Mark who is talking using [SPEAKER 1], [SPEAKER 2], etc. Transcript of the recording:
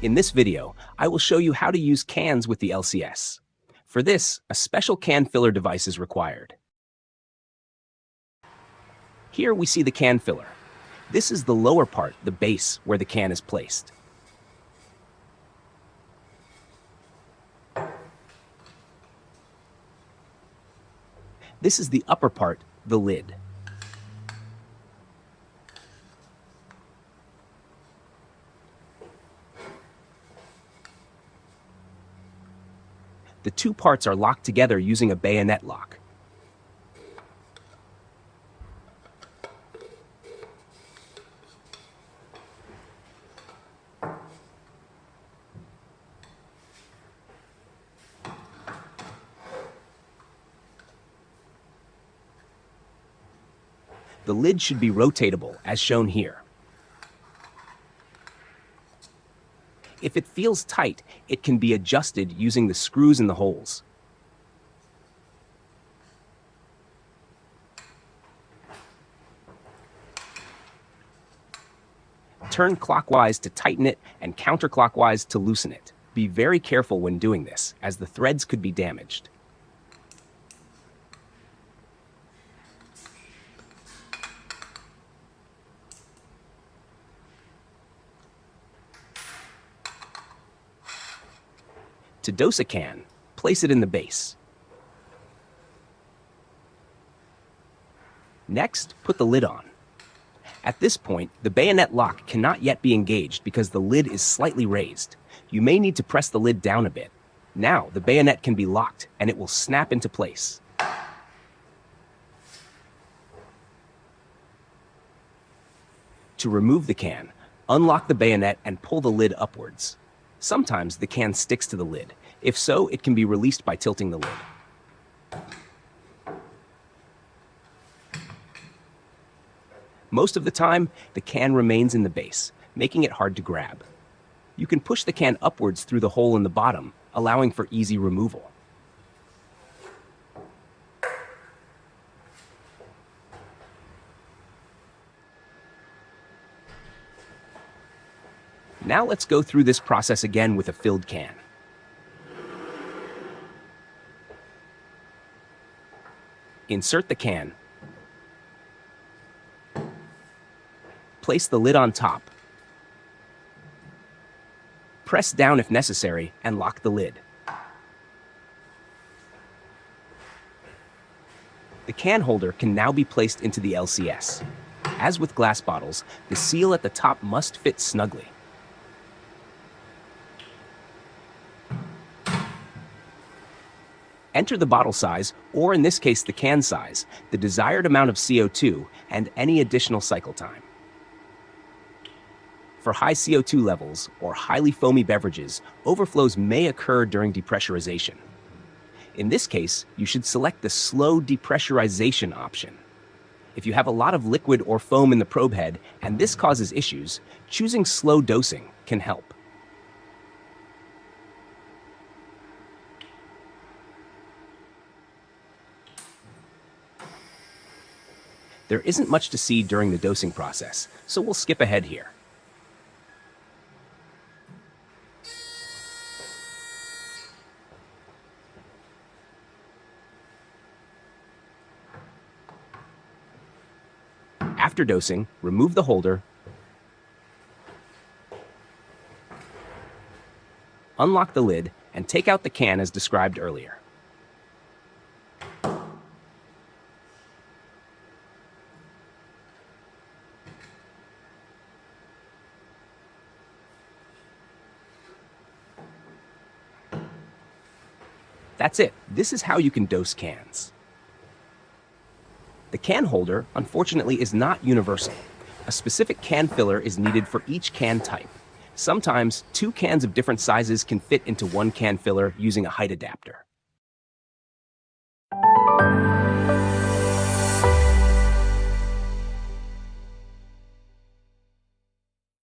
[SPEAKER 1] In this video, I will show you how to use cans with the LCS. For this, a special can filler device is required. Here we see the can filler. This is the lower part, the base, where the can is placed. This is the upper part, the lid. The two parts are locked together using a bayonet lock. The lid should be rotatable, as shown here. If it feels tight, it can be adjusted using the screws in the holes. Turn clockwise to tighten it and counterclockwise to loosen it. Be very careful when doing this, as the threads could be damaged. To dose a can, place it in the base. Next, put the lid on. At this point, the bayonet lock cannot yet be engaged because the lid is slightly raised. You may need to press the lid down a bit. Now, the bayonet can be locked and it will snap into place. To remove the can, unlock the bayonet and pull the lid upwards. Sometimes the can sticks to the lid. If so, it can be released by tilting the lid. Most of the time, the can remains in the base, making it hard to grab. You can push the can upwards through the hole in the bottom, allowing for easy removal. Now let's go through this process again with a filled can. Insert the can. Place the lid on top. Press down if necessary and lock the lid. The can holder can now be placed into the LCS. As with glass bottles, the seal at the top must fit snugly. Enter the bottle size, or in this case the can size, the desired amount of CO2, and any additional cycle time. For high CO2 levels, or highly foamy beverages, overflows may occur during depressurization. In this case, you should select the slow depressurization option. If you have a lot of liquid or foam in the probe head, and this causes issues, choosing slow dosing can help. There isn't much to see during the dosing process, so we'll skip ahead here. After dosing, remove the holder, unlock the lid, and take out the can as described earlier. That's it. This is how you can dose cans. The can holder, unfortunately, is not universal. A specific can filler is needed for each can type. Sometimes, two cans of different sizes can fit into one can filler using a height adapter.